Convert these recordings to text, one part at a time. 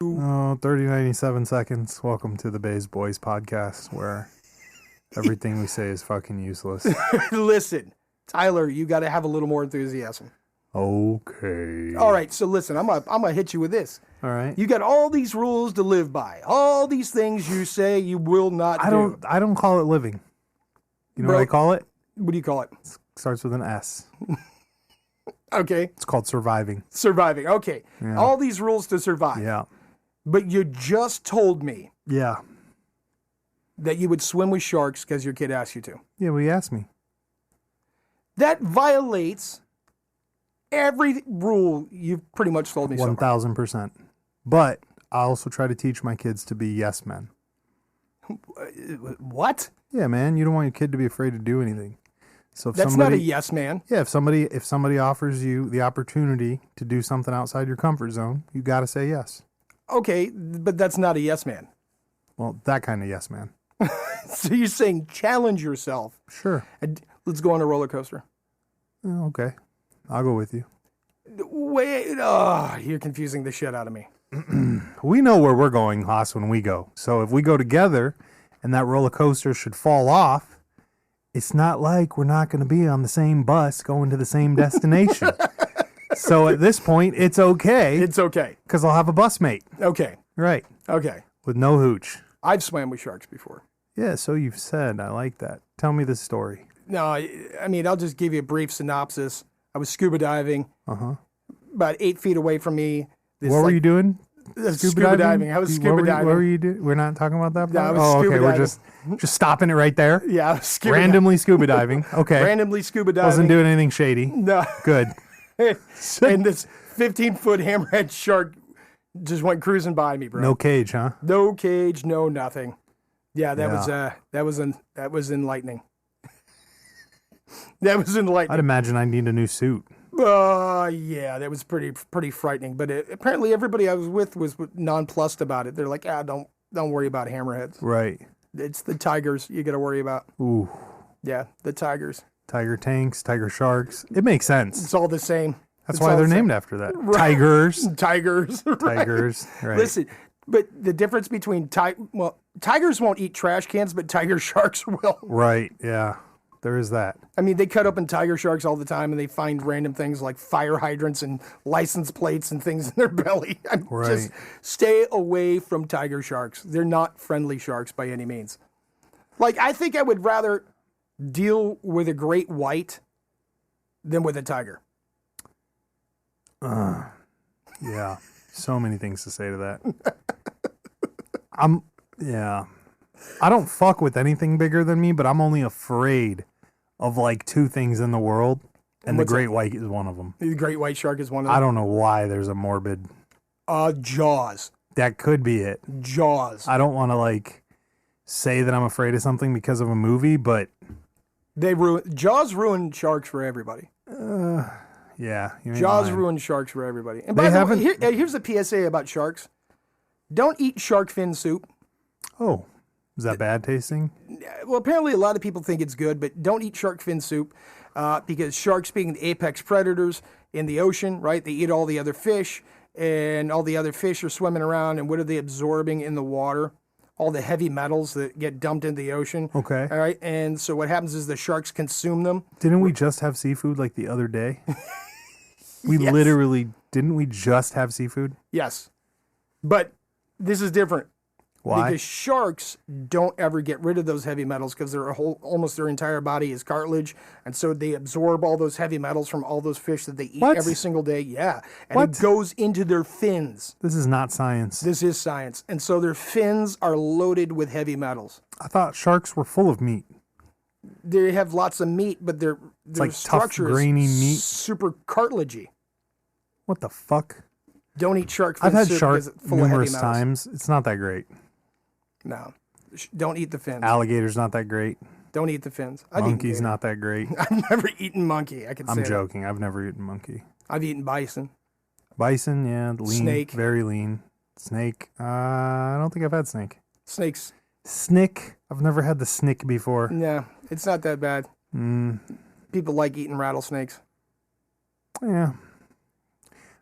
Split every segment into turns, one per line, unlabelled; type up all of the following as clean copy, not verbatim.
Oh, 97 seconds. Welcome to the Bays Boys podcast, where everything we say is fucking useless.
Listen, Tyler, you got to have a little more enthusiasm.
Okay.
All right, so listen, I'm gonna hit you with this.
All right.
You got all these rules to live by. All these things you say you will not do.
I don't call it living. You know
Bro,
what I call it?
What do you call it?
Starts with an S.
Okay.
It's called surviving.
Surviving. Okay.
Yeah.
All these rules to survive.
Yeah.
But you just told me
Yeah.
that you would swim with sharks because your kid asked you to.
Yeah, well, you asked me.
That violates every rule you've pretty much told me so far.
1,000%. But I also try to teach my kids to be yes men.
What?
Yeah, man. You don't want your kid to be afraid to do anything. So if
That's
somebody,
not a yes man.
Yeah, if somebody offers you the opportunity to do something outside your comfort zone, you got to say yes.
Okay, but that's not a yes man.
Well, that kind of yes man.
So you're saying challenge yourself.
Sure.
Let's go on a roller coaster.
Oh, okay. I'll go with you.
Wait, you're confusing the shit out of me.
We know where we're going, Haas, when we go. So if we go together and that roller coaster should fall off, it's not like we're not going to be on the same bus going to the same destination. So at this point, it's okay.
It's okay.
Because I'll have a bus mate.
Okay.
Right.
Okay.
With no hooch.
I've swam with sharks before.
Yeah, so you've said. I like that. Tell me the story.
No, I mean, I'll just give you a brief synopsis. I was scuba diving. About 8 feet away from me.
What were you doing?
Scuba diving. I was scuba diving.
What were you doing? We're not talking about that part?
No, I was scuba diving.
We're just stopping it right there?
Yeah, I was scuba
randomly scuba diving. Okay.
Randomly scuba diving.
Wasn't doing anything shady.
No.
Good.
And this 15-foot hammerhead shark just went cruising by me, bro.
No cage, huh?
No cage, no nothing. Yeah, that was enlightening. That was enlightening.
I'd imagine I need a new suit.
Yeah, that was pretty frightening. But apparently everybody I was with was nonplussed about it. They're like, don't worry about hammerheads.
Right.
It's the tigers you got to worry about.
Ooh.
Yeah, the tigers.
Tiger tanks, tiger sharks. It makes sense.
It's all the same.
That's why they're named after that. Right. Tigers.
Tigers.
Tigers. Right.
Listen, but the difference between tigers won't eat trash cans, but tiger sharks will.
Right. Yeah. There is that.
I mean, they cut open tiger sharks all the time, and they find random things like fire hydrants and license plates and things in their belly.
Right.
Just stay away from tiger sharks. They're not friendly sharks by any means. Like, I think I would rather deal with a great white than with a tiger.
Yeah. So many things to say to that. Yeah. I don't fuck with anything bigger than me, but I'm only afraid of like two things in the world, and the great white is one of them.
The great white shark is one of them?
I don't know why there's a morbid...
Jaws.
That could be it.
Jaws.
I don't want to like say that I'm afraid of something because of a movie, but...
Jaws ruined sharks for everybody.
Yeah.
Jaws ruined sharks for everybody. And by the way, here's a PSA about sharks. Don't eat shark fin soup.
Oh. Is that bad tasting?
Well, apparently a lot of people think it's good, but don't eat shark fin soup because sharks being the apex predators in the ocean, right? They eat all the other fish, and all the other fish are swimming around, and what are they absorbing in the water? All the heavy metals that get dumped into the ocean.
Okay.
All right, and so what happens is the sharks consume them.
Didn't we just have seafood like the other day?
Yes.
Didn't we just have seafood?
Yes, but this is different.
Why?
Because sharks don't ever get rid of those heavy metals because almost their entire body is cartilage, and so they absorb all those heavy metals from all those fish that they eat every single day. Yeah, and it goes into their fins.
This is not science.
This is science, and so their fins are loaded with heavy metals.
I thought sharks were full of meat.
They have lots of meat, but their
like
structure
tough, grainy
is
meat.
Super cartilagey.
What the fuck?
Don't eat shark fin
I've had
soup
shark
because it's full of
numerous
heavy metals.
times. It's not that great.
No, don't eat the fins.
Alligator's not that great.
Don't eat the fins.
Monkey's not that great.
I've never eaten monkey.
I'm joking. I've never eaten monkey.
I've eaten bison.
Bison, yeah, lean,
snake,
very lean. Snake, I don't think I've had snake.
Snakes.
Snick, I've never had the snick before.
Yeah, it's not that bad. People like eating rattlesnakes.
Yeah.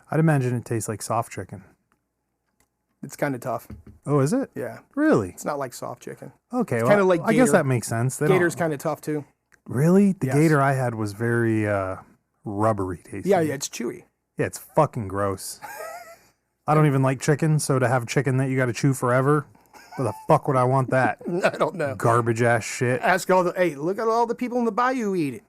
I'd imagine it tastes like soft chicken.
It's kind of tough.
Oh, is it?
Yeah.
Really?
It's not like soft chicken.
Okay. Well,
kinda like
I guess
gator.
that makes sense. They
Gator's
don't-
kind of tough too.
Really? The
Yes.
gator I had was very rubbery tasting.
Yeah, it's chewy.
Yeah, it's fucking gross. I don't even like chicken, so to have chicken that you got to chew forever, where the fuck would I want that?
I don't know.
Garbage ass shit.
Ask all the, hey, look at all the people in the bayou eat it.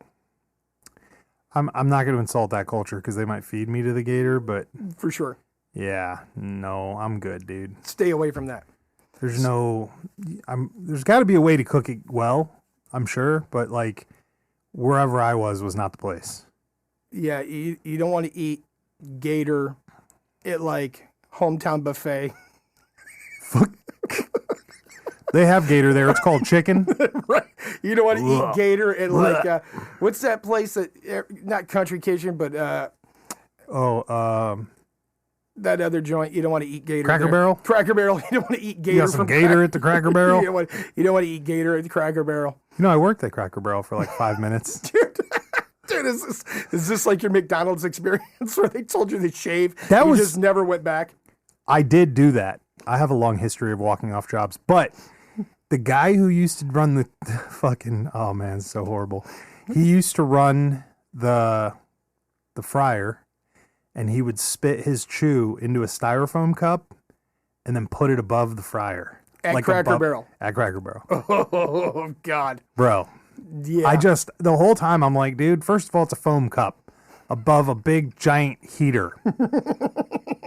I'm not going to insult that culture because they might feed me to the gator, but
For sure.
yeah, no, I'm good, dude.
Stay away from that.
There's got to be a way to cook it well, I'm sure, but like wherever I was not the place.
Yeah, you don't want to eat gator at like hometown buffet.
They have gator there. It's called chicken.
Right. You don't want to
Ugh.
eat gator at like, what's that place that, not Country Kitchen, but that other joint. You don't want to eat gator.
Cracker
there.
Barrel?
Cracker Barrel. You don't want to eat gator
You got some
from
gator at the Cracker Barrel?
you don't want to eat gator at the Cracker Barrel.
You know, I worked at Cracker Barrel for like 5 minutes.
Dude, is this like your McDonald's experience where they told you to shave?
That
and
was-
you just never went back.
I did do that. I have a long history of walking off jobs, but the guy who used to run the fucking, oh man, it's so horrible. He used to run the fryer, and he would spit his chew into a styrofoam cup and then put it above the fryer.
At Cracker Barrel.
At Cracker Barrel.
Oh God.
Bro,
Yeah.
the whole time I'm like, dude, first of all, it's a foam cup above a big giant heater.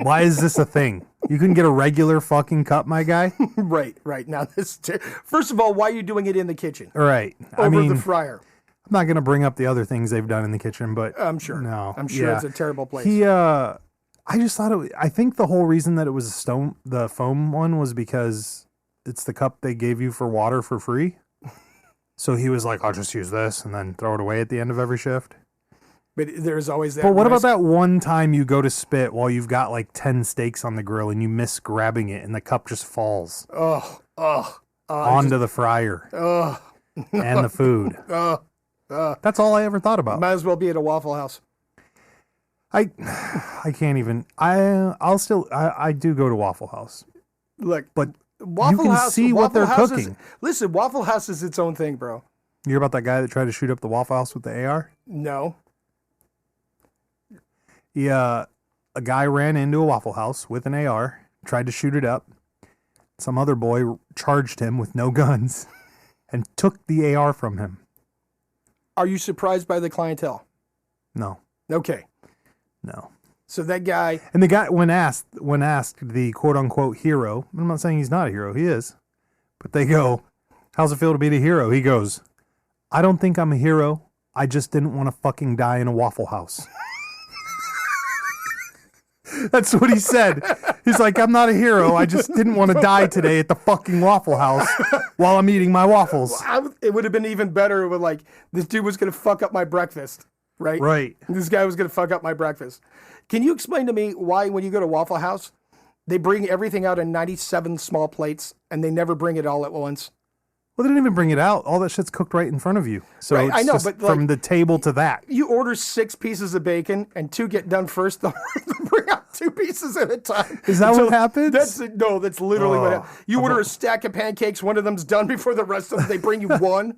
Why is this a thing? You can get a regular fucking cup, my guy.
Right. Now first of all, why are you doing it in the kitchen
All right. I
over
mean,
the fryer?
I'm not gonna bring up the other things they've done in the kitchen, but
I'm sure.
no,
I'm sure
yeah.
it's a terrible place.
I just thought I think the whole reason that it was the foam one was because it's the cup they gave you for water for free. So he was like, I'll just use this and then throw it away at the end of every shift.
But there's always that.
But what about
risk.
that one time you go to spit while you've got like 10 steaks on the grill and you miss grabbing it and the cup just falls onto the fryer and the food? That's all I ever thought about.
Might as well be at a Waffle House.
I can't even. I do go to Waffle House,
Look,
but
Waffle
you can
House,
see what
Waffle
they're
House
cooking.
Listen, Waffle House is its own thing, bro.
You hear about that guy that tried to shoot up the Waffle House with the AR?
No.
A guy ran into a Waffle House with an AR, tried to shoot it up. Some other boy charged him with no guns and took the AR from him.
Are you surprised by the clientele?
No,
Okay.
no.
So that guy,
And the guy, when asked, the quote unquote hero, I'm not saying he's not a hero, he is, but they go, how's it feel to be the hero? He goes, I don't think I'm a hero. I just didn't want to fucking die in a Waffle House. That's what he said. He's like, I'm not a hero. I just didn't want to die today at the fucking Waffle House while I'm eating my waffles.
it would have been even better with like, this dude was going to fuck up my breakfast, right?
Right.
This guy was going to fuck up my breakfast. Can you explain to me why when you go to Waffle House, they bring everything out in 97 small plates and they never bring it all at once?
Well, they didn't even bring it out. All that shit's cooked right in front of you. So
Right,
it's
I know,
just
but, like,
from the table to that.
You order 6 pieces of bacon and 2 get done first. They'll bring out 2 pieces at a time.
Is that what happens?
That's literally what
Oh.
happens. You order a stack of pancakes. One of them's done before the rest of them. They bring you one.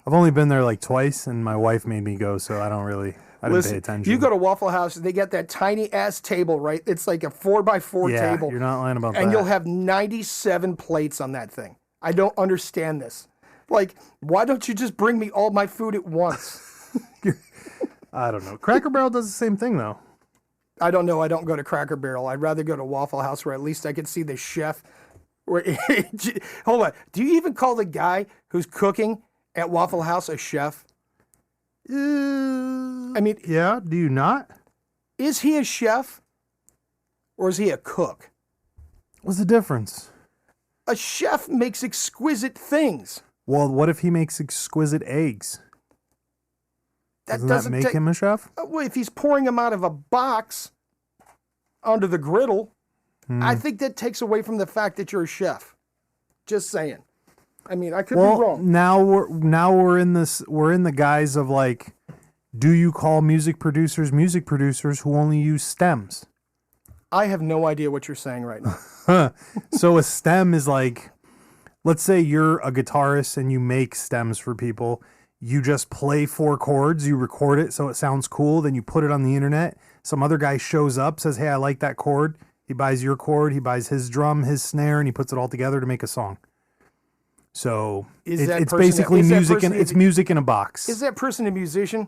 I've only been there like twice, and my wife made me go, so I didn't pay attention.
You go to Waffle House, they got that tiny ass table, right? It's like a 4x4
yeah,
table.
you're not lying about that.
And you'll have 97 plates on that thing. I don't understand this. Like, why don't you just bring me all my food at once?
I don't know. Cracker Barrel does the same thing, though.
I don't know. I don't go to Cracker Barrel. I'd rather go to Waffle House where at least I can see the chef. Hold on. Do you even call the guy who's cooking at Waffle House a chef? I mean,
Yeah, do you not?
is he a chef or is he a cook?
What's the difference?
A chef makes exquisite things.
Well, what if he makes exquisite eggs? Doesn't that make him a chef?
Well, if he's pouring them out of a box onto the griddle, I think that takes away from the fact that you're a chef. Just saying. I mean, I could be
Well,
wrong.
now we're in the guise of like, do you call music producers who only use stems?
I have no idea what you're saying right now.
So a stem is like, let's say you're a guitarist and you make stems for people. You just play 4 chords, you record it so it sounds cool, then you put it on the internet. Some other guy shows up, says, hey, I like that chord. He buys your chord, he buys his drum, his snare, and he puts it all together to make a song. So it's basically music, and it's music in a box.
Is that person a musician?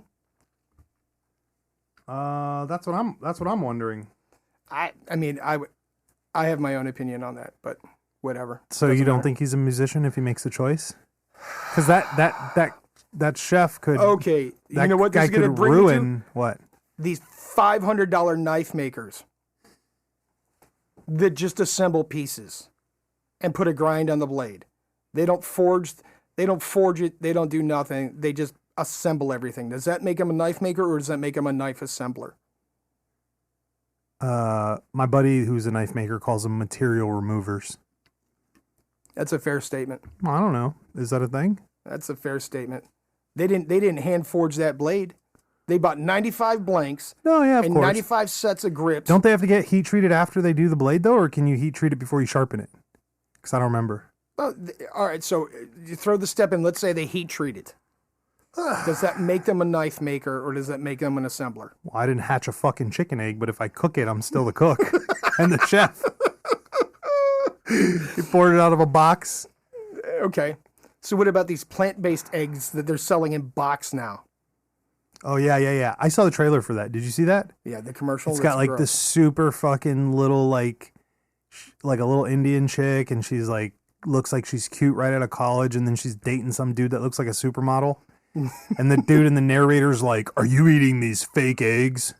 That's what I'm wondering.
I mean, I have my own opinion on that, but whatever.
So you don't think he's a musician if he makes the choice? Because that chef could.
Okay, you know what this
guy
is going to
could
bring
ruin
you to?
What?
These $500 knife makers that just assemble pieces and put a grind on the blade. They don't forge it. They don't do nothing. They just assemble everything. Does that make him a knife maker, or does that make him a knife assembler?
My buddy who's a knife maker calls them material removers.
That's a fair statement.
Well, I don't know. Is that a thing?
That's a fair statement. They didn't hand forge that blade. They bought 95 blanks.
No, yeah, of
and
course.
95 sets of grips.
Don't they have to get heat treated after they do the blade though, or can you heat treat it before you sharpen it? Because I don't remember.
Well, all right, so you throw the step in. Let's say they heat treat it. Does that make them a knife maker, or does that make them an assembler?
Well, I didn't hatch a fucking chicken egg, but if I cook it, I'm still the cook and the chef. You poured it out of a box.
Okay. So what about these plant-based eggs that they're selling in box now?
Oh, yeah. I saw the trailer for that. Did you see that?
Yeah, the commercial.
It's got like this super fucking little, like a little Indian chick, and she's like, looks like she's cute right out of college, and then she's dating some dude that looks like a supermodel. And the dude in the narrator's like, are you eating these fake eggs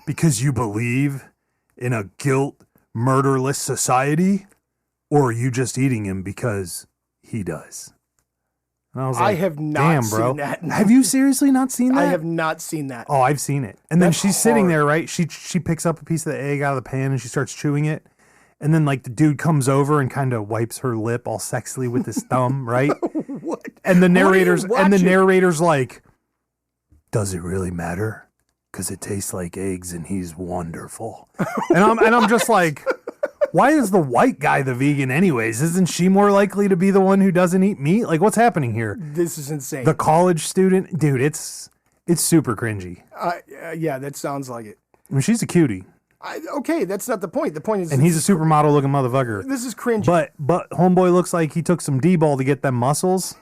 because you believe in a guilt, murderless society? Or are you just eating him because he does? And I was like,
I have not
damn, bro.
seen that.
Have you seriously not seen that?
I have not seen that.
Oh, I've seen it. And then
That's
she's sitting
hard.
there, right? She picks up a piece of the egg out of the pan and she starts chewing it. And then like the dude comes over and kind of wipes her lip all sexily with his thumb, right?
What?
And the narrator's
What are you watching?
like, does it really matter? Because it tastes like eggs and he's wonderful. and I'm just like, why is the white guy the vegan anyways? Isn't she more likely to be the one who doesn't eat meat? Like, what's happening here?
This is insane.
The college student, dude, it's super cringy.
Yeah, that sounds like it.
I mean, she's a cutie,
Okay, that's not the point. The point is,
and he's a supermodel looking motherfucker.
this is cringy.
But homeboy looks like he took some D-ball to get them muscles,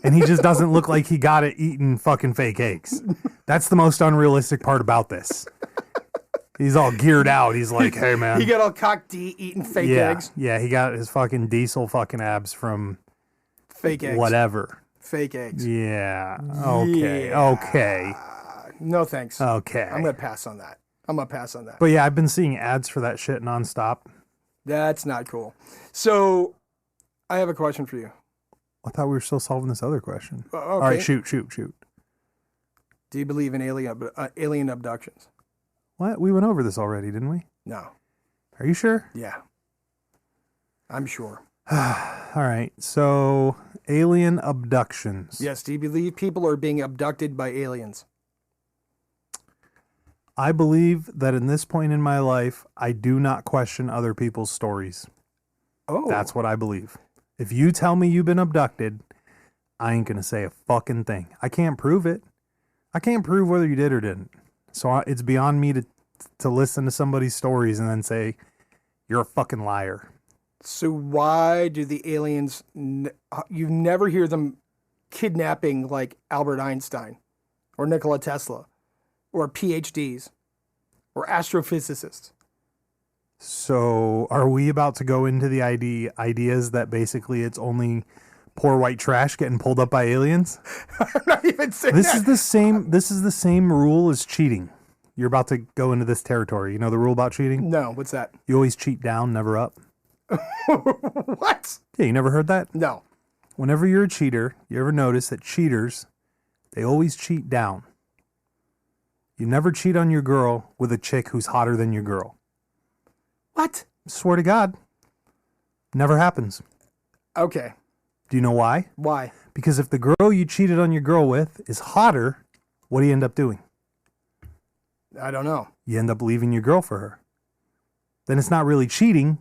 and he just doesn't look like he got it eating fucking fake eggs. That's the most unrealistic part about this. He's all geared out. He's like, hey, man.
He got all cocked eating fake eggs.
Yeah, he got his fucking diesel fucking abs from
Fake eggs.
whatever.
Fake eggs.
Yeah. Okay.
Yeah.
Okay.
No thanks.
Okay.
I'm going to pass on that.
But yeah, I've been seeing ads for that shit nonstop.
That's not cool. So I have a question for you.
I thought we were still solving this other question.
Okay.
All right, shoot.
Do you believe in alien abductions?
What? We went over this already, didn't we?
No.
Are you sure?
Yeah. I'm sure.
All right. So, alien abductions.
Yes. Do you believe people are being abducted by aliens?
I believe that in this point in my life, I do not question other people's stories.
Oh.
That's what I believe. If you tell me you've been abducted, I ain't going to say a fucking thing. I can't prove it. I can't prove whether you did or didn't. So it's beyond me to listen to somebody's stories and then say, you're a fucking liar.
So why do the aliens, you never hear them kidnapping like Albert Einstein or Nikola Tesla or PhDs or astrophysicists?
So are we about to go into the ideas that basically it's only poor white trash getting pulled up by aliens?
I'm not even saying
This
that.
is the same rule as cheating. You're about to go into this territory. You know the rule about cheating?
No, what's that?
You always cheat down, never up.
What?
Yeah, you never heard that?
No.
Whenever you're a cheater, you ever notice that cheaters, they always cheat down. You never cheat on your girl with a chick who's hotter than your girl.
What?
Swear to God. Never happens.
Okay.
Do you know why?
Why?
Because if the girl you cheated on your girl with is hotter, what do you end up doing?
I don't know.
You end up leaving your girl for her. then it's not really cheating.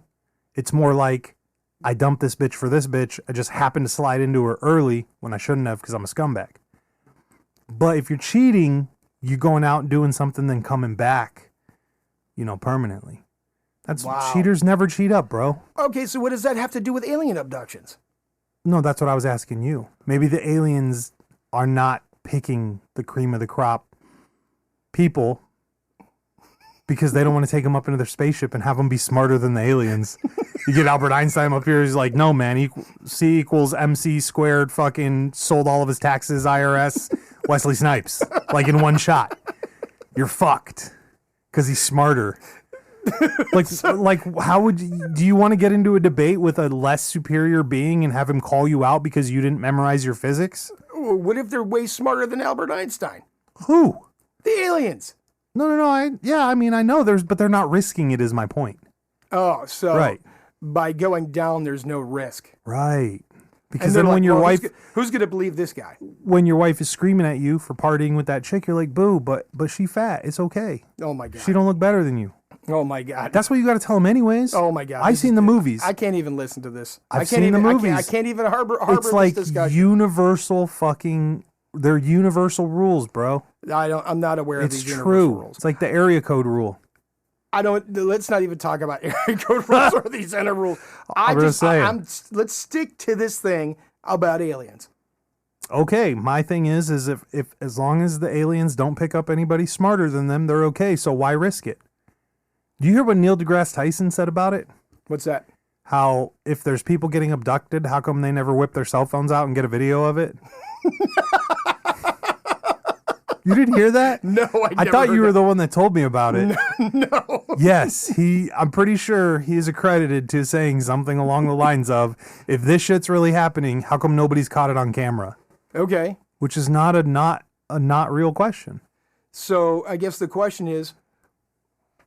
It's more like I dumped this bitch for this bitch. I just happened to slide into her early when I shouldn't have because I'm a scumbag. But if you're cheating, you going out and doing something, then coming back, permanently. That's
Wow.
Cheaters never cheat up, bro.
Okay, so what does that have to do with alien abductions?
No, that's what I was asking you. Maybe the aliens are not picking the cream of the crop people because they don't want to take them up into their spaceship and have them be smarter than the aliens. You get Albert Einstein up here, he's like, no, man, C equals MC squared, fucking sold all of his taxes, IRS, Wesley Snipes, like in one shot. You're fucked because he's smarter. Like, how would do you want to get into a debate with a less superior being and have him call you out because you didn't memorize your physics?
What if they're way smarter than Albert Einstein?
Who?
The aliens.
No. I know but they're not risking it is my point.
Oh, so
Right.
by going down, there's no risk.
Right. Because
And they're
then when
like,
your
well,
wife
who's going to believe this guy?
when your wife is screaming at you for partying with that chick, you're like, boo, but she fat. It's okay.
Oh my God.
She don't look better than you.
Oh my God.
That's what you got to tell them anyways.
Oh my God.
I've seen the movies.
I can't even listen to this.
I've seen the movies.
I can't even harbor
It's like
this discussion.
universal fucking. They're universal rules, bro.
I'm not aware of
It's
these universal
true.
rules.
It's like the area code rule.
Let's not even talk about area code rules or these inner rules. Let's stick to this thing about aliens.
Okay, my thing is if as long as the aliens don't pick up anybody smarter than them, they're okay. So why risk it? Do you hear what Neil deGrasse Tyson said about it?
What's that?
How if there's people getting abducted, how come they never whip their cell phones out and get a video of it? You didn't hear that?
No,
I thought you were the one that told me about it.
No.
Yes, I'm pretty sure he is accredited to saying something along the lines of, if this shit's really happening, how come nobody's caught it on camera?
Okay.
Which is not a not real question.
So I guess the question is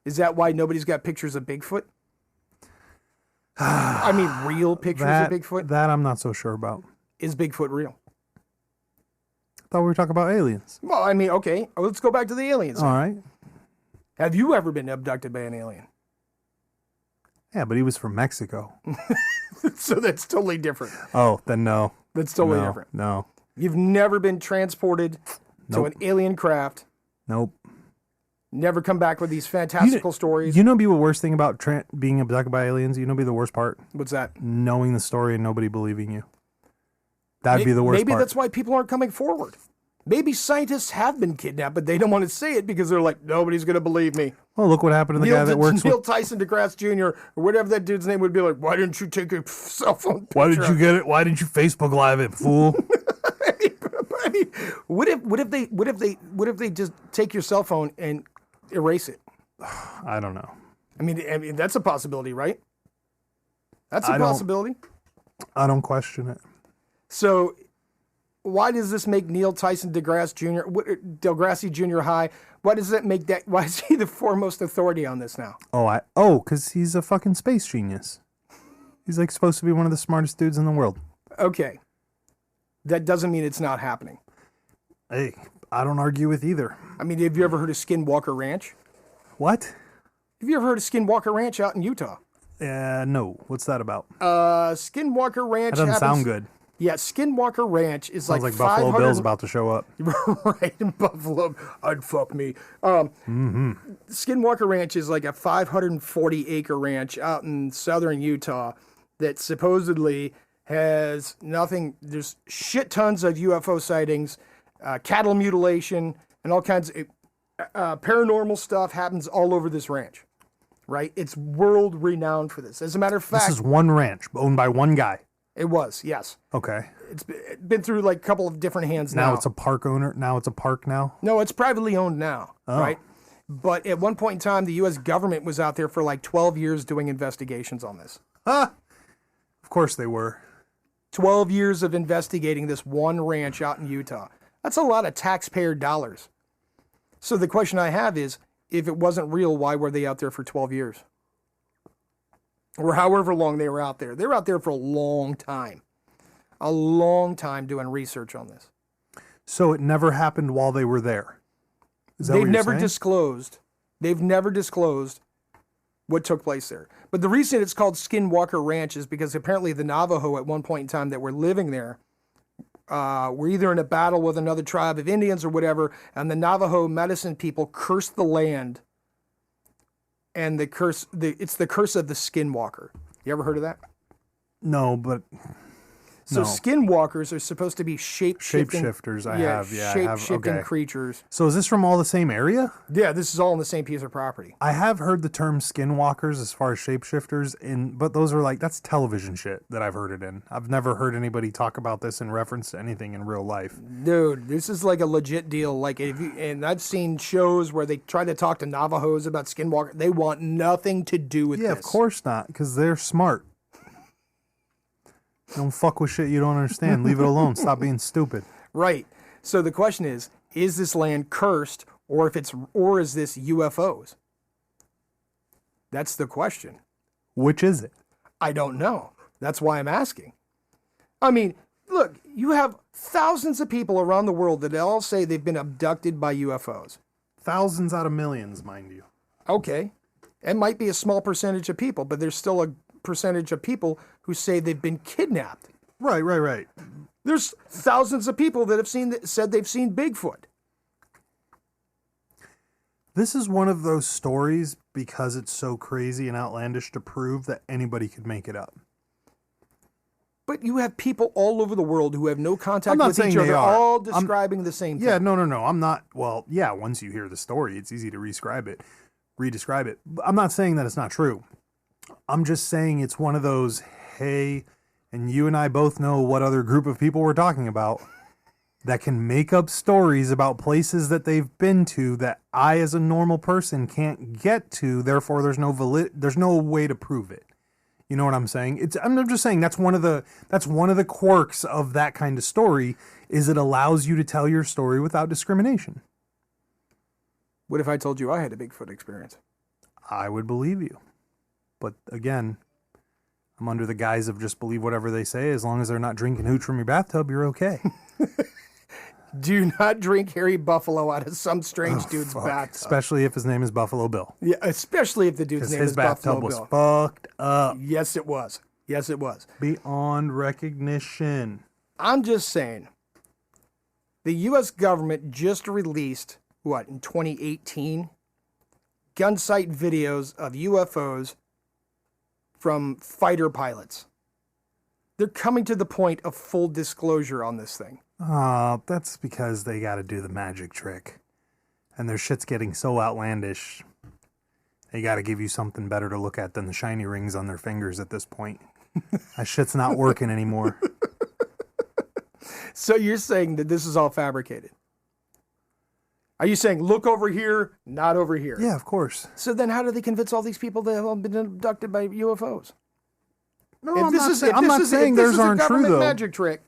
that why nobody's got pictures of Bigfoot? I mean, real pictures of Bigfoot?
That I'm not so sure about.
Is Bigfoot real?
I thought we were talking about aliens.
Well, I mean, okay. Let's go back to the aliens.
All right.
Have you ever been abducted by an alien?
Yeah, but he was from Mexico.
So that's totally different.
Oh, then no.
That's totally different.
No.
You've never been transported to an alien craft.
Nope.
Never come back with these fantastical stories.
You know, be the worst thing about being abducted by aliens. You know, be the worst part.
What's that?
Knowing the story and nobody believing you. That'd be the worst
Maybe
part.
that's why people aren't coming forward. Maybe scientists have been kidnapped, but they don't want to say it because they're like, nobody's going to believe me.
Well, look what happened to the guy that works
Neil
with.
Tyson degrasse Jr. or whatever that dude's name would be like. Why didn't you take a cell phone picture?
Why did you get it? Why didn't you Facebook Live it, fool?
I mean, what if they just take your cell phone and erase it?
I don't know.
I mean that's a possibility, right? That's a possibility.
I don't question it.
So, why does this make Neil Tyson deGrasse Jr. high? Why does that make that? Why is he the foremost authority on this now?
Because he's a fucking space genius. He's like supposed to be one of the smartest dudes in the world.
Okay, that doesn't mean it's not happening.
Hey, I don't argue with either.
I mean, have you ever heard of Skinwalker Ranch?
What?
Have you ever heard of Skinwalker Ranch out in Utah?
No. What's that about?
Skinwalker Ranch.
That doesn't sound good.
Yeah, Skinwalker Ranch is
Sounds like Buffalo Bill's about to show up.
Right, in Buffalo. I'd fuck me. Skinwalker Ranch is like a 540-acre ranch out in southern Utah that supposedly has nothing. There's shit tons of UFO sightings, cattle mutilation, and all kinds of paranormal stuff happens all over this ranch. Right? It's world renowned for this. As a matter of fact,
This is one ranch owned by one guy.
it was, yes.
Okay.
It's been through like a couple of different hands now.
Now it's a park owner. Now it's a park now.
No, it's privately owned now, right? But at one point in time, the U.S. government was out there for like 12 years doing investigations on this.
Of course they were.
12 years of investigating this one ranch out in Utah. That's a lot of taxpayer dollars. So the question I have is, if it wasn't real, why were they out there for 12 years? Or however long they were out there. They were out there for a long time. A long time doing research on this.
So it never happened while they were there. Is that what
They've
you're
never
saying?
disclosed. They've never disclosed what took place there. But the reason it's called Skinwalker Ranch is because apparently the Navajo at one point in time that were living there were either in a battle with another tribe of Indians or whatever, and the Navajo medicine people cursed the land, and it's the curse of the Skinwalker. You ever heard of that?
No, but
So
no.
Skinwalkers are supposed to be
Shapeshifters. I have.
shape-shifting
Okay.
creatures.
So is this from all the same area?
Yeah, this is all on the same piece of property.
I have heard the term skinwalkers as far as shapeshifters, but those are that's television shit that I've heard it in. I've never heard anybody talk about this in reference to anything in real life.
Dude, this is like a legit deal. Like and I've seen shows where they try to talk to Navajos about Skinwalker. They want nothing to do with
Yeah,
this.
of course not, because they're smart. Don't fuck with shit you don't understand. Leave it alone. Stop being stupid.
Right. So the question is this land cursed, or is this UFOs? That's the question.
Which is it?
I don't know. That's why I'm asking. I mean, look, you have thousands of people around the world that all say they've been abducted by UFOs.
Thousands out of millions, mind you.
Okay. It might be a small percentage of people, but there's still a percentage of people who say they've been kidnapped.
Right.
There's thousands of people that have said they've seen Bigfoot.
This is one of those stories because it's so crazy and outlandish to prove that anybody could make it up.
But you have people all over the world who have no contact
I'm not
with
saying
each
they
other,
are.
all describing the same thing.
Yeah, no. I'm not. Well, yeah, once you hear the story, it's easy to redescribe it. I'm not saying that it's not true. I'm just saying it's one of those, hey, and you and I both know what other group of people we're talking about that can make up stories about places that they've been to that I, as a normal person, can't get to. Therefore, there's no way to prove it. You know what I'm saying? I'm just saying that's one of the quirks of that kind of story is it allows you to tell your story without discrimination.
What if I told you I had a Bigfoot experience?
I would believe you. But again, I'm under the guise of just believe whatever they say. As long as they're not drinking hooch from your bathtub, you're okay.
Do not drink hairy buffalo out of some strange dude's
Fuck.
bathtub.
Especially if his name is Buffalo Bill.
Yeah, especially if the dude's name
His
is
bathtub
Buffalo
was
Bill.
fucked up.
Yes, it was. Yes, it was.
Beyond recognition.
I'm just saying, the U.S. government just released, in 2018? Gun sight videos of UFOs from fighter pilots. They're coming to the point of full disclosure on this thing.
Oh, that's because they got to do the magic trick. And their shit's getting so outlandish. They got to give you something better to look at than the shiny rings on their fingers at this point. That shit's not working anymore.
So you're saying that this is all fabricated? Are you saying look over here, not over here?
Yeah, of course.
So then how do they convince all these people they have been abducted by UFOs?
No, I'm not saying theirs aren't true, though.
Magic trick.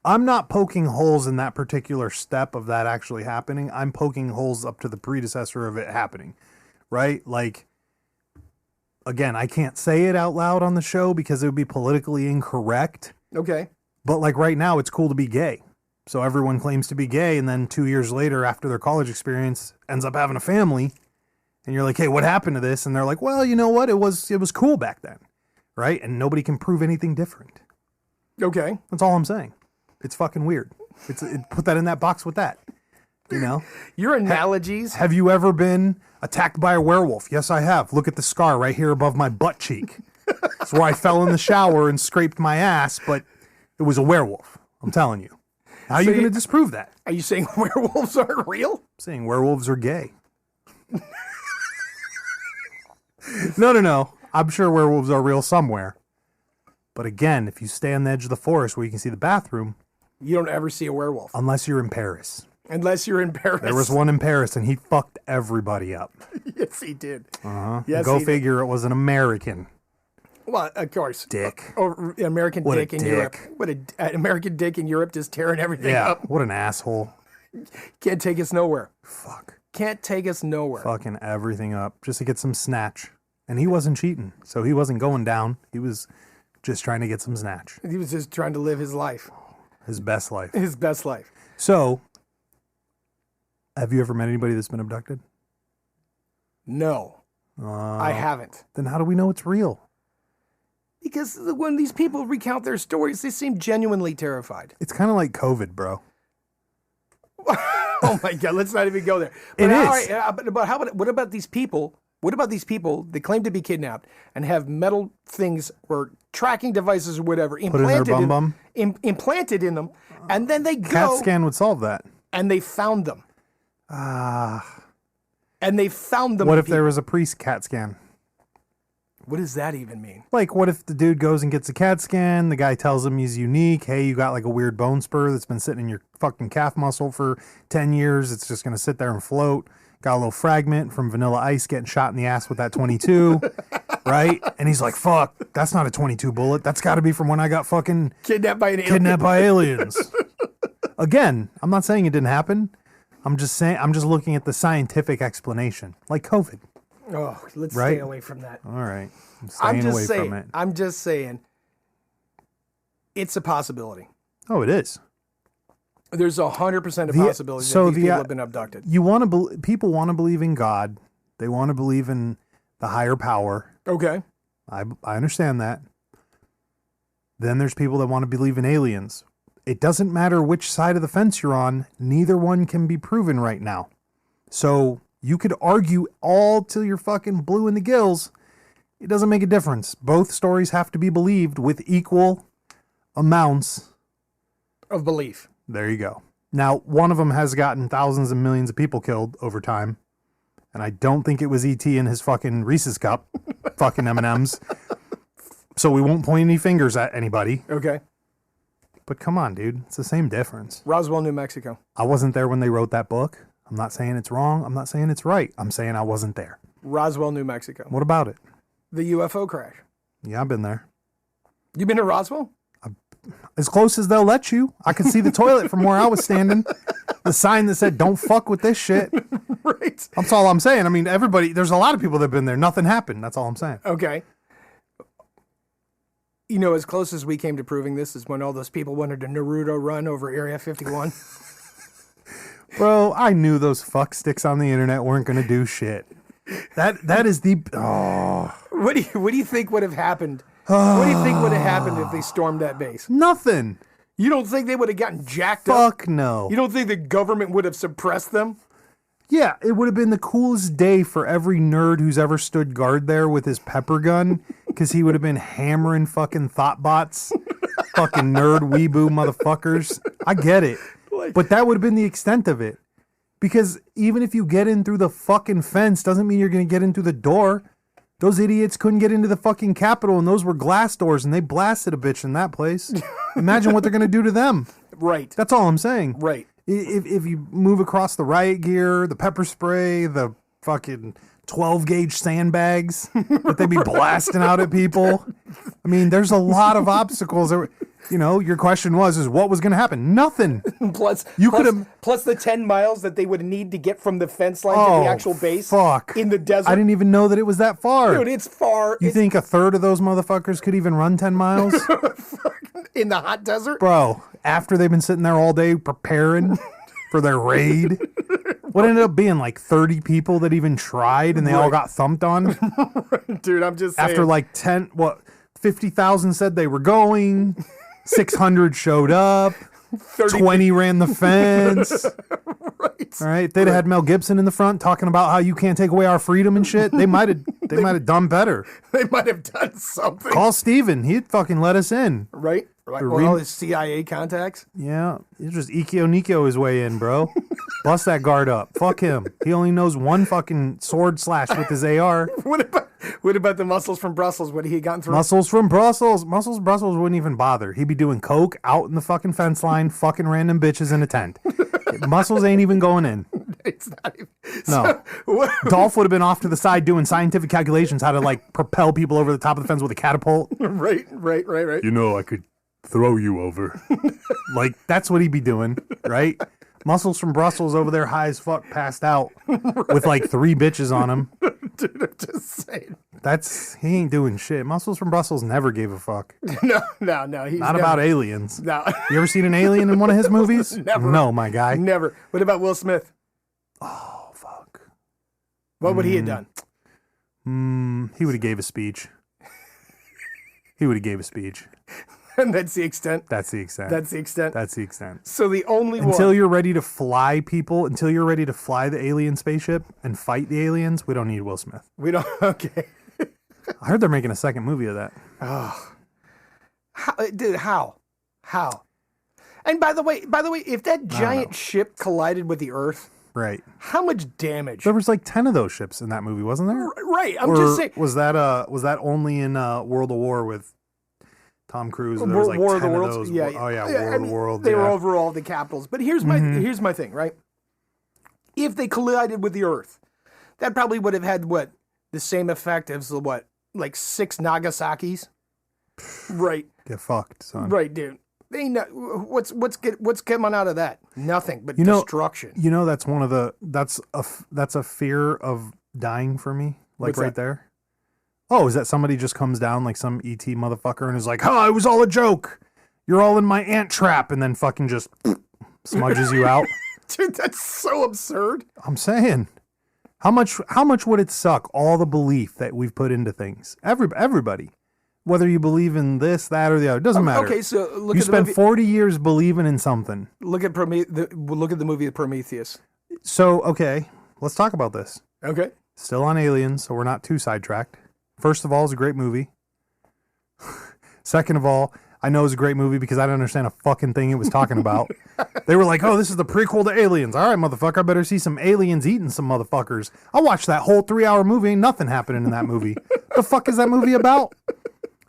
I'm not poking holes in that particular step of that actually happening. I'm poking holes up to the predecessor of it happening, right? Like, again, I can't say it out loud on the show because it would be politically incorrect.
Okay.
But like right now, it's cool to be gay. So everyone claims to be gay, and then 2 years later, after their college experience, ends up having a family. And you're like, hey, what happened to this? And they're like, well, you know what? It was cool back then, right? And nobody can prove anything different.
Okay.
That's all I'm saying. It's fucking weird. Put that in that box with that. You know?
Your analogies.
Have you ever been attacked by a werewolf? Yes, I have. Look at the scar right here above my butt cheek. It's where I fell in the shower and scraped my ass, but it was a werewolf. I'm telling you. How are you going to disprove that?
Are you saying werewolves aren't real?
I'm saying werewolves are gay. No. I'm sure werewolves are real somewhere. But again, if you stay on the edge of the forest where you can see the bathroom,
You don't ever see a werewolf.
unless you're in Paris.
Unless you're in Paris.
There was one in Paris, and he fucked everybody up.
Yes, he did.
Uh-huh.
Yes,
Go
he
figure, it was an American.
Well, of course.
Dick.
American
What a
dick in Europe.
dick.
What an American dick in Europe just tearing everything
Yeah,
up.
what an asshole.
Can't take us nowhere.
Fuck.
Can't take us nowhere.
Fucking everything up just to get some snatch. And he wasn't cheating, so he wasn't going down. He was just trying to get some snatch.
He was just trying to live his life.
His best life.
His best life.
So, have you ever met anybody that's been abducted?
No. I haven't.
Then how do we know it's real?
Because when these people recount their stories, they seem genuinely terrified.
It's kind of like COVID, bro.
Oh my God, let's not even go there.
It is.
All right, but what about these people? What about these people that claim to be kidnapped and have metal things or tracking devices or whatever
Put in their bum-bum?
Implanted in them, and then they go
CAT scan would solve that.
and they found them. And they found them.
What if there was a pre-CAT scan?
What does that even mean?
Like, what if the dude goes and gets a CAT scan, the guy tells him he's unique, hey, you got like a weird bone spur that's been sitting in your fucking calf muscle for 10 years, it's just going to sit there and float, got a little fragment from Vanilla Ice getting shot in the ass with that 22, right? And he's like, fuck, that's not a 22 bullet, that's got to be from when I got fucking
Kidnapped by an alien.
kidnapped by aliens. Again, I'm not saying it didn't happen, I'm just looking at the scientific explanation, like COVID.
Oh, let's
Right?
stay away from that.
All right, I'm staying away from it.
I'm just saying, it's a possibility.
Oh, it is.
There's 100% a possibility
so
that these
the,
people have been abducted.
You want to people want to believe in God. They want to believe in the higher power.
Okay.
I understand that. Then there's people that want to believe in aliens. It doesn't matter which side of the fence you're on. Neither one can be proven right now. So you could argue all till you're fucking blue in the gills. It doesn't make a difference. Both stories have to be believed with equal amounts
Of belief.
There you go. Now, one of them has gotten thousands and millions of people killed over time. And I don't think it was E.T. in his fucking Reese's cup. Fucking M&Ms. So we won't point any fingers at anybody.
Okay.
But come on, dude. It's the same difference.
Roswell, New Mexico.
I wasn't there when they wrote that book. I'm not saying it's wrong. I'm not saying it's right. I'm saying I wasn't there.
Roswell, New Mexico.
What about it?
The UFO crash.
Yeah, I've been there.
You been to Roswell?
As close as they'll let you. I could see the toilet from where I was standing. The sign that said, don't fuck with this shit.
Right.
That's all I'm saying. I mean, there's a lot of people that have been there. Nothing happened. That's all I'm saying.
Okay. You know, as close as we came to proving this is when all those people wanted to Naruto run over Area 51.
Bro, I knew those fuck sticks on the internet weren't going to do shit. That is the... Oh.
What do you think would have happened? What do you think would have happened if they stormed that base?
Nothing.
You don't think they would have gotten jacked up?
Fuck no.
You don't think the government would have suppressed them?
Yeah, it would have been the coolest day for every nerd who's ever stood guard there with his pepper gun, because he would have been hammering fucking thoughtbots, fucking nerd weeboo motherfuckers. I get it. But that would have been the extent of it. Because even if you get in through the fucking fence, doesn't mean you're going to get in through the door. Those idiots couldn't get into the fucking Capitol, and those were glass doors, and they blasted a bitch in that place. Imagine what they're going to do to them.
Right.
That's all I'm saying.
Right.
If you move across the riot gear, the pepper spray, the fucking 12-gauge sandbags that they be blasting out at people. I mean, there's a lot of obstacles. You know, your question is what was going to happen? Nothing.
Plus the 10 miles that they would need to get from the fence line to the actual base in the desert.
I didn't even know that it was that far.
Dude, it's far.
You think a third of those motherfuckers could even run 10 miles?
In the hot desert?
Bro, after they've been sitting there all day preparing for their raid. What ended up being like 30 people that even tried and they all got thumped on?
Dude, I'm just saying.
After like 50,000 said they were going, 600 showed up, 20 ran the fence.
Right.
All right, if they'd have had Mel Gibson in the front talking about how you can't take away our freedom and shit, they might have done better.
They might have done something.
Call Steven. He'd fucking let us in.
Right? Well, all his CIA contacts.
Yeah, he's just Nikio his way in, bro. Bust that guard up. Fuck him. He only knows one fucking sword slash with his AR.
What about the muscles from Brussels? What he gotten through?
Muscles from Brussels. Brussels wouldn't even bother. He'd be doing coke out in the fucking fence line, fucking random bitches in a tent. Muscles ain't even going in.
It's not even.
No.
So,
Dolph would have been off to the side doing scientific calculations how to like propel people over the top of the fence with a catapult.
Right.
You know, I could throw you over. Like, that's what he'd be doing, right? Muscles from Brussels over there high as fuck, passed out with like 3 bitches on him.
Dude, I'm just saying.
He ain't doing shit. Muscles from Brussels never gave a fuck.
No. He's
Not about aliens.
No.
You ever seen an alien in one of his movies?
Never.
No, my guy.
Never. What about Will Smith?
Oh, fuck.
What would he have done?
He would have gave a speech. He would have gave a speech.
And that's the extent.
That's the extent.
That's the extent.
That's the extent.
So the only
Until
one.
you're ready to fly people, until you're ready to fly the alien spaceship and fight the aliens, we don't need Will Smith.
We don't. Okay.
I heard they're making a second movie of that.
Dude, how? And by the way, if that giant ship collided with the Earth,
Right.
how much damage?
There was like 10 of those ships in that movie, wasn't there?
Right. I'm
Or
just saying.
was that only in World of War with Tom Cruise? There was like
War
10
of the Worlds.
those.
Yeah.
Oh yeah,
I
War of
mean,
the World.
They were
yeah.
over all the capitals. But here's my thing, right? If they collided with the Earth, that probably would have had the same effect as like 6 Nagasaki's. Right.
Get fucked, son.
Right, dude. They ain't what's coming out of that? Nothing but
know-
destruction.
You know that's one of the that's a fear of dying for me. Like
What's
right
that?
there. Oh, is that somebody just comes down like some ET motherfucker and is like, "Oh, it was all a joke. You're all in my ant trap," and then fucking just smudges you out.
Dude, that's so absurd.
I'm saying, how much would it suck? All the belief that we've put into things. Everybody, whether you believe in this, that, or the other, it doesn't matter.
Okay, so look
You
at the
spent
movie.
40 years believing in something.
Look at the movie Prometheus.
So okay, let's talk about this.
Okay.
Still on aliens, so we're not too sidetracked. First of all, it's a great movie. Second of all, I know it's a great movie because I don't understand a fucking thing it was talking about. They were like, "Oh, this is the prequel to Aliens." All right, motherfucker, I better see some aliens eating some motherfuckers. I watched that whole 3-hour movie. Ain't nothing happening in that movie. The fuck is that movie about?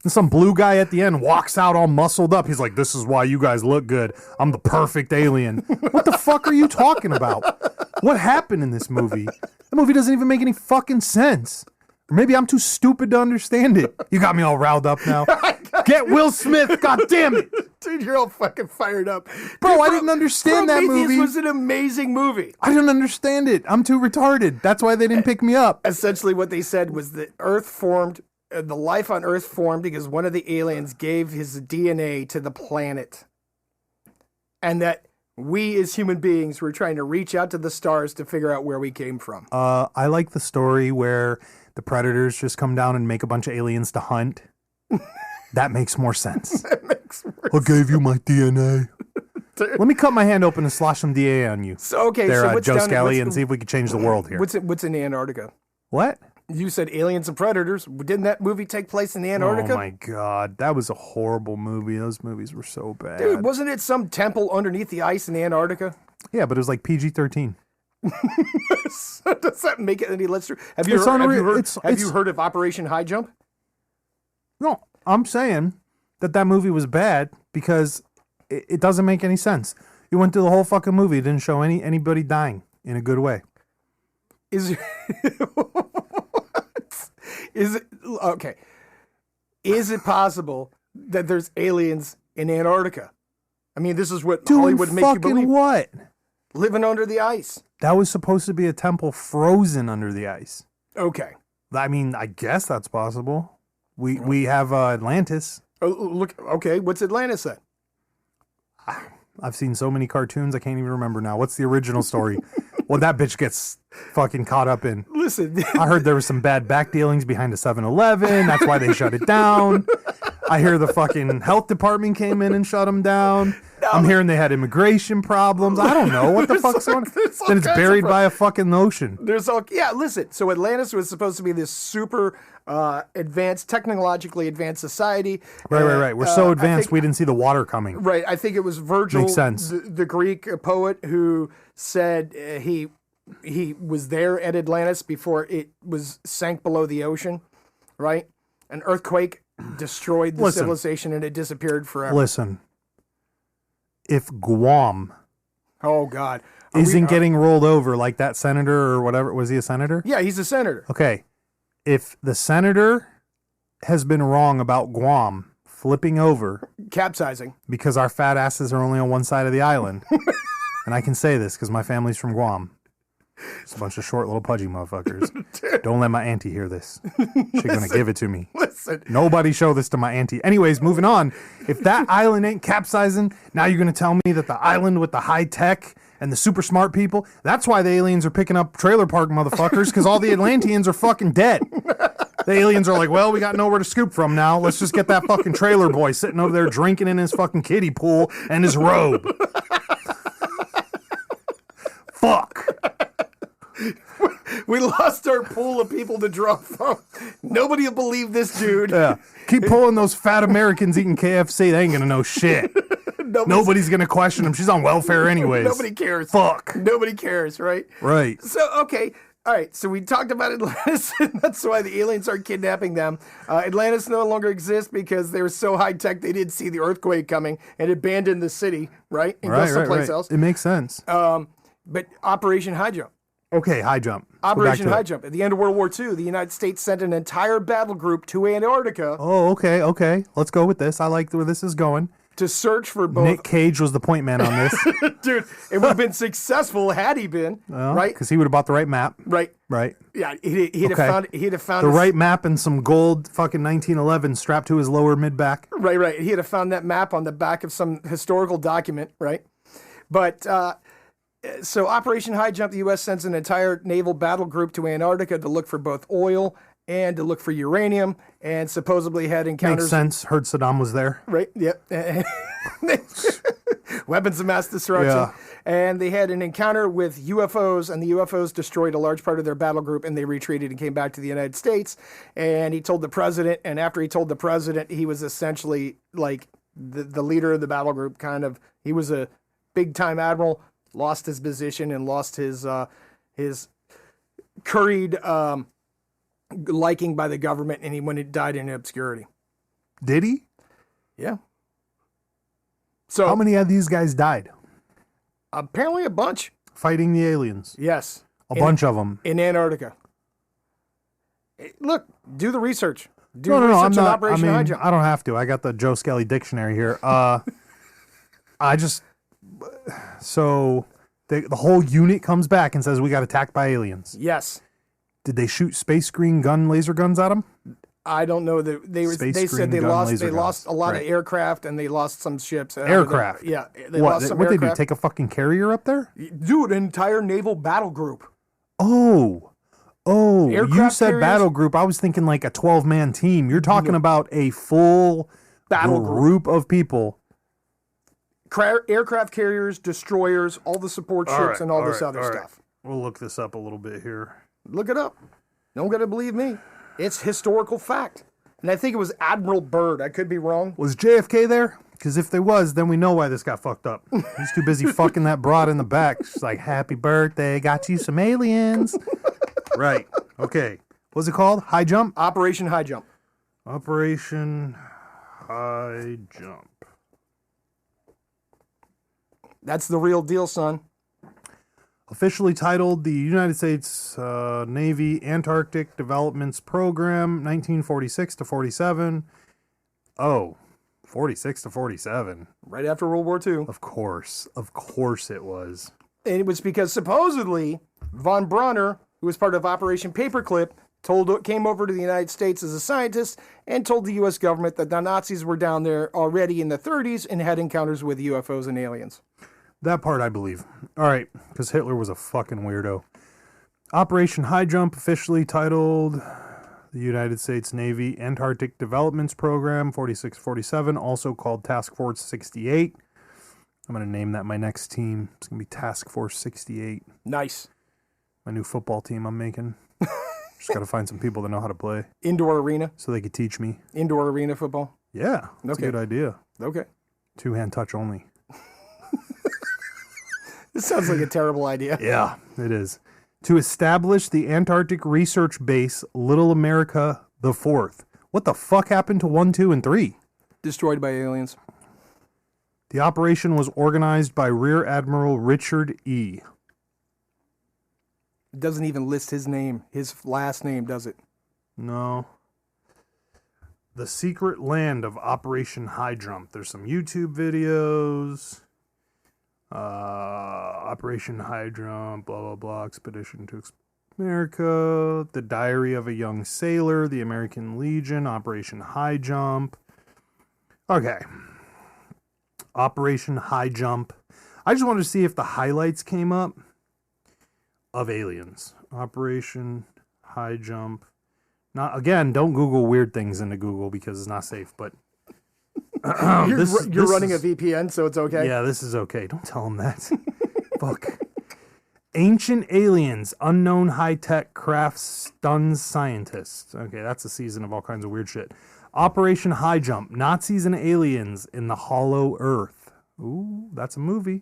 And some blue guy at the end walks out all muscled up. He's like, "This is why you guys look good. I'm the perfect alien." What the fuck are you talking about? What happened in this movie? The movie doesn't even make any fucking sense. Or maybe I'm too stupid to understand it. You got me all riled up now. Get Will Smith, god damn it.
Dude, you're all fucking fired up.
Bro,
Dude,
I didn't understand that
Prometheus
movie.
was an amazing movie.
I didn't understand it. I'm too retarded. That's why they didn't pick me up.
Essentially what they said was that Earth formed, the life on Earth formed because one of the aliens gave his DNA to the planet. And that we as human beings were trying to reach out to the stars to figure out where we came from.
I like the story where the predators just come down and make a bunch of aliens to hunt. That makes more sense.
That makes more
I gave you my DNA. Let me cut my hand open and slosh some DNA on you.
So, okay,
There,
so what's
Joe
down
Scally, and see if we can change the world here.
What's in Antarctica?
What?
You said Aliens and Predators. Didn't that movie take place in Antarctica?
Oh my god, that was a horrible movie. Those movies were so bad.
Dude, wasn't it some temple underneath the ice in Antarctica?
Yeah, but it was like PG-13.
Does that make it any less true? Have you
It's
heard,
unreal.
have you heard of Operation High Jump?
No, I'm saying that movie was bad because it doesn't make any sense. You went through the whole fucking movie, it didn't show anybody dying in a good way.
Is it okay? Is it possible that there's aliens in Antarctica? I mean, this is what
Doing
Hollywood makes you
fucking
believe.
what?
Living under the ice.
That was supposed to be a temple frozen under the ice.
Okay.
I mean, I guess that's possible. We have Atlantis.
Oh, look. Okay. What's Atlantis then?
I've seen so many cartoons, I can't even remember now. What's the original story? Well, that bitch gets fucking caught up in.
Listen.
I heard there was some bad back dealings behind a 7-Eleven. That's why they shut it down. I hear the fucking health department came in and shut them down. I'm hearing they had immigration problems. I don't know. What the fuck's going on? Then it's buried by a fucking ocean.
Listen. So Atlantis was supposed to be this super advanced, technologically advanced society.
Right. We're so advanced we didn't see the water coming.
Right. I think it was Virgil,
Makes sense.
the Greek poet, who said he was there at Atlantis before it was sank below the ocean. Right. An earthquake destroyed the civilization and it disappeared forever.
Listen, if Guam
Oh God.
isn't getting rolled over like that senator or whatever, was he a senator?
Yeah, he's a senator.
Okay. If the senator has been wrong about Guam flipping over
Capsizing.
because our fat asses are only on one side of the island, and I can say this because my family's from Guam. It's a bunch of short little pudgy motherfuckers. Don't let my auntie hear this. She's going to give it to me.
Listen.
Nobody show this to my auntie. Anyways, moving on. If that island ain't capsizing, now you're going to tell me that the island with the high tech and the super smart people, that's why the aliens are picking up trailer park motherfuckers, because all the Atlanteans are fucking dead. The aliens are like, well, we got nowhere to scoop from now. Let's just get that fucking trailer boy sitting over there drinking in his fucking kiddie pool and his robe. Fuck.
We lost our pool of people to draw from. Nobody will believe this dude.
Yeah. Keep pulling those fat Americans eating KFC. They ain't gonna know shit. Nobody's gonna question him. She's on welfare anyways.
Nobody cares.
Fuck.
Nobody cares, right?
Right.
So, okay. All right. So we talked about Atlantis, and that's why the aliens are kidnapping them. Atlantis no longer exists because they were so high tech they didn't see the earthquake coming and abandoned the city, right? And go someplace else.
It makes sense.
But Operation High Jump.
Okay, high jump.
Operation High Jump. At the end of World War II, the United States sent an entire battle group to Antarctica
Oh, okay. Let's go with this. I like where this is going.
to search for both.
Nick Cage was the point man on this.
Dude, it would have been successful had he been, right?
Because he would have bought the right map.
Right.
Right.
Yeah, he'd have found
The right map and some gold fucking 1911 strapped to his lower mid back.
Right. He'd have found that map on the back of some historical document, right? But so Operation High Jump, the U.S. sends an entire naval battle group to Antarctica to look for both oil and to look for uranium, and supposedly had encounters.
Makes sense. Heard Saddam was there.
Right. Yep. Weapons of mass destruction.
Yeah.
And they had an encounter with UFOs, and the UFOs destroyed a large part of their battle group, and they retreated and came back to the United States. And he told the president, and after he told the president, he was essentially like the leader of the battle group, kind of. He was a big-time admiral, lost his position, and lost his curried liking by the government, and he died in obscurity.
Did he?
Yeah. So
How many of these guys died
apparently a bunch.
fighting the aliens?
Yes.
A bunch of them.
In Antarctica. Look, do the research. Do
No,
research
I'm
on
not.
Operation High Jump.
I don't have to. I got the Joe Skelly dictionary here. So the whole unit comes back and says we got attacked by aliens.
Yes.
Did they shoot space green laser guns at them?
I don't know that they
Space
said they
green gun
lost
laser
a lot
guns.
of aircraft, and they lost some ships.
Aircraft?
Yeah, they
What?
lost some
What they do?
aircraft.
Take a fucking carrier up there?
Dude, an entire naval battle group.
Oh, you
Aircraft
said
carriers?
battle group. I was thinking like a 12-man team. You're talking about a full
Battle
group of people.
Aircraft carriers, destroyers, all the support ships, and all this other stuff.
We'll look this up a little bit here.
Look it up. Don't gotta believe me. It's historical fact. And I think it was Admiral Byrd. I could be wrong.
Was JFK there? Because if there was, then we know why this got fucked up. He's too busy fucking that broad in the back. She's like, happy birthday, got you some aliens. Right. Okay. What's it called? High jump?
Operation High Jump.
Operation High Jump.
That's the real deal, son.
Officially titled the United States Navy Antarctic Developments Program, 1946 to 47. Oh, 46 to 47.
Right after World War II.
Of course it was.
And it was because supposedly von Brunner, who was part of Operation Paperclip, came over to the United States as a scientist and told the U.S. government that the Nazis were down there already in the 30s and had encounters with UFOs and aliens.
That part I believe. All right, because Hitler was a fucking weirdo. Operation High Jump, officially titled the United States Navy Antarctic Developments Program, 4647, also called Task Force 68. I'm going to name that my next team. It's going to be Task Force 68.
Nice.
My new football team I'm making. Just got to find some people that know how to play
Indoor arena.
so they could teach me.
Indoor arena football.
Yeah, that's
Okay.
a good idea.
Okay.
Two-hand touch only.
This sounds like a terrible idea.
Yeah, it is. To establish the Antarctic Research Base, Little America the Fourth. What the fuck happened to 1, 2, and 3?
Destroyed by aliens.
The operation was organized by Rear Admiral Richard E.
It doesn't even list his name, his last name, does it?
No. The Secret Land of Operation High Jump. There's some YouTube videos. Operation High Jump, blah, blah, blah. Expedition to America. The Diary of a Young Sailor. The American Legion. Operation High Jump. Okay. Operation High Jump. I just wanted to see if the highlights came up of aliens. Operation High Jump, Not again. Don't Google weird things into Google because it's not safe. But
You're running a VPN, so it's okay.
Yeah, this is okay. Don't tell them that. Fuck. Ancient aliens, unknown high-tech craft stuns scientists. Okay, that's a season of all kinds of weird shit. Operation High Jump, Nazis and aliens in the Hollow Earth. Ooh, that's a movie.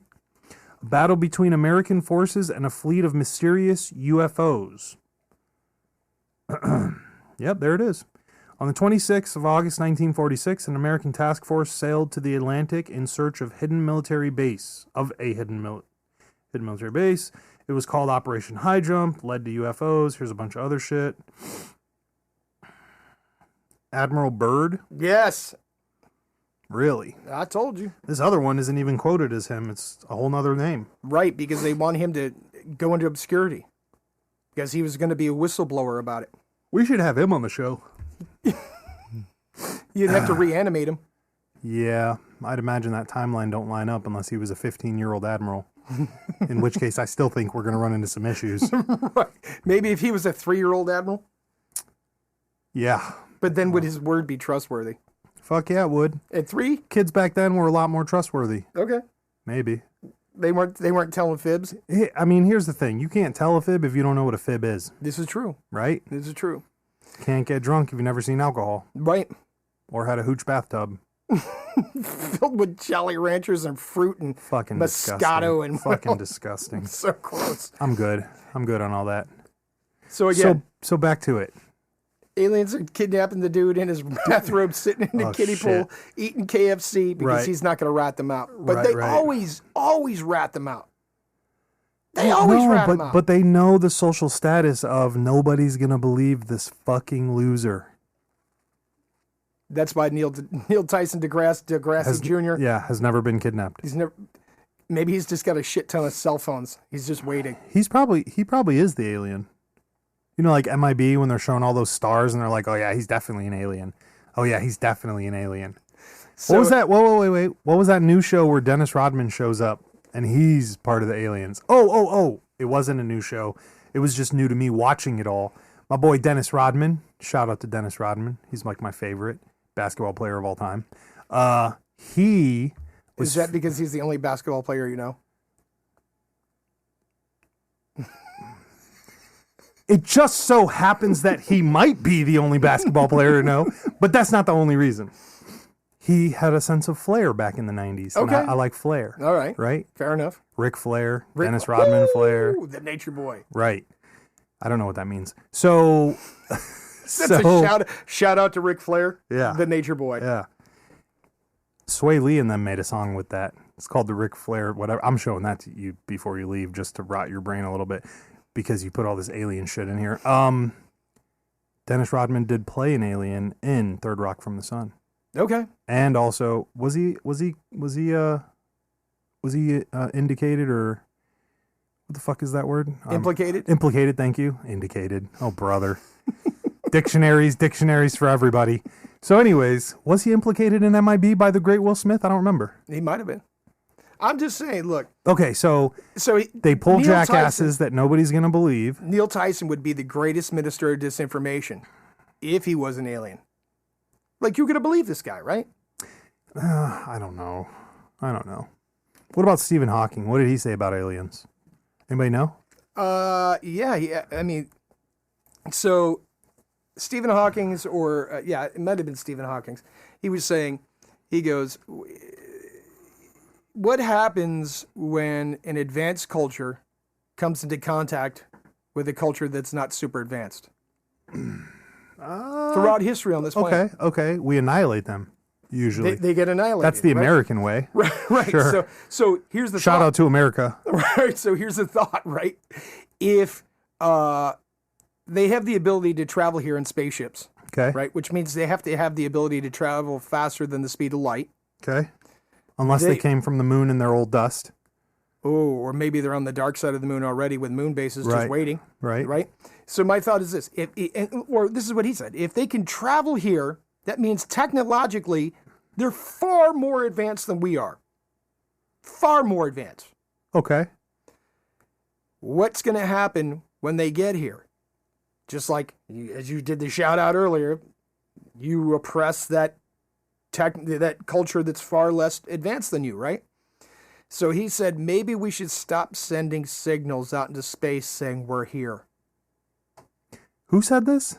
A battle between American forces and a fleet of mysterious UFOs. Yep, there it is. On the 26th of August, 1946, an American task force sailed to the Atlantic in search of a hidden military base. It was called Operation High Jump, led to UFOs. Here's a bunch of other shit. Admiral Byrd?
Yes.
Really?
I told you.
This other one isn't even quoted as him. It's a whole nother name.
Right, because they want him to go into obscurity. Because he was going to be a whistleblower about it.
We should have him on the show.
You'd have to reanimate him.
Yeah, I'd imagine that timeline don't line up unless he was a 15-year-old admiral. In which case, I still think we're going to run into some issues.
Right. Maybe if he was a 3-year-old admiral.
Yeah.
But then would his word be trustworthy?
Fuck yeah, it would.
At 3?
Kids back then were a lot more trustworthy.
Okay.
Maybe.
They weren't telling fibs.
I mean, here's the thing. You can't tell a fib if you don't know what a fib is.
This is true.
Right?
This is true.
Can't get drunk if you've never seen alcohol.
Right.
Or had a hooch bathtub.
Filled with Jolly Ranchers and fruit and
fucking
Moscato
disgusting.
and
fucking disgusting.
So gross.
I'm good on all that.
So again,
so back to it.
Aliens are kidnapping the dude in his bathrobe, sitting in the kiddie pool, eating KFC because he's not going to rat them out. But they always rat them out. They always rat them out.
But they know the social status of nobody's going to believe this fucking loser.
That's why Neil Tyson DeGrasse Jr.
Yeah, has never been kidnapped.
Maybe he's just got a shit ton of cell phones. He's just waiting.
He probably is the alien. You know, like MIB when they're showing all those stars and they're like, oh yeah, he's definitely an alien. Oh yeah, he's definitely an alien. So, what was that? Wait. What was that new show where Dennis Rodman shows up and he's part of the aliens? Oh. It wasn't a new show. It was just new to me watching it all. My boy Dennis Rodman. Shout out to Dennis Rodman. He's like my favorite basketball player of all time.
Is that because he's the only basketball player you know?
It just so happens that he might be the only basketball player to know, but that's not the only reason. He had a sense of flair back in the 90s.
Okay.
And I like flair.
All right.
Right?
Fair enough.
Ric Flair, Dennis Rodman Flair.
The nature boy.
Right. I don't know what that means. So...
That's a shout out to Ric Flair.
Yeah.
The nature boy.
Yeah. Sway Lee and them made a song with that. It's called the Ric Flair, whatever. I'm showing that to you before you leave just to rot your brain a little bit. Because you put all this alien shit in here. Dennis Rodman did play an alien in Third Rock from the Sun.
Okay.
And also, was he indicated or what the fuck is that word?
Implicated?
Implicated, thank you. Indicated. Oh, brother. Dictionaries for everybody. So anyways, was he implicated in MIB by the great Will Smith? I don't remember.
He might have been. I'm just saying, look.
Okay, so they pull jackasses that nobody's going to believe.
Neil Tyson would be the greatest minister of disinformation if he was an alien. Like, you're going to believe this guy, right?
I don't know. What about Stephen Hawking? What did he say about aliens? Anybody know?
Yeah. I mean, so Stephen Hawking's it might have been Stephen Hawking's. He was saying, he goes... What happens when an advanced culture comes into contact with a culture that's not super advanced? Throughout history on this planet.
Okay. We annihilate them, usually.
They get annihilated.
That's the American way.
Right.
Sure.
So here's the
Shout out to America.
Right. So here's the thought, right? If they have the ability to travel here in spaceships,
okay,
right, which means they have to have the ability to travel faster than the speed of light.
Okay. Unless they came from the moon in their old dust.
Oh, or maybe they're on the dark side of the moon already with moon bases just waiting.
Right.
So my thought is this, or this is what he said, if they can travel here, that means technologically they're far more advanced than we are. Far more advanced.
Okay.
What's going to happen when they get here? Just like, as you did the shout out earlier, you oppress that culture that's far less advanced than you, right? So he said, maybe we should stop sending signals out into space saying we're here.
Who said this?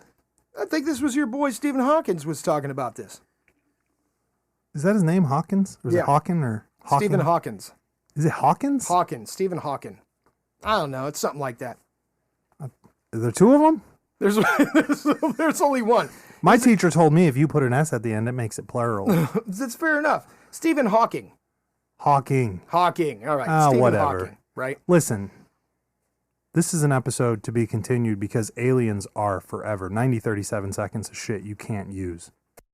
I think this was your boy Stephen Hawkins was talking about this.
Is that his name, Hawkins? Or is it Hawking or Hawking?
Stephen Hawkins.
Is it Hawkins?
Hawkins, Stephen Hawking. I don't know. It's something like that.
Are there two of them?
There's only one.
My teacher told me if you put an S at the end, it makes it plural.
That's fair enough. Stephen Hawking.
Hawking.
Hawking. All right. Stephen
Whatever.
Hawking, right?
Listen, this is an episode to be continued because aliens are forever. 90, 37 seconds of shit you can't use.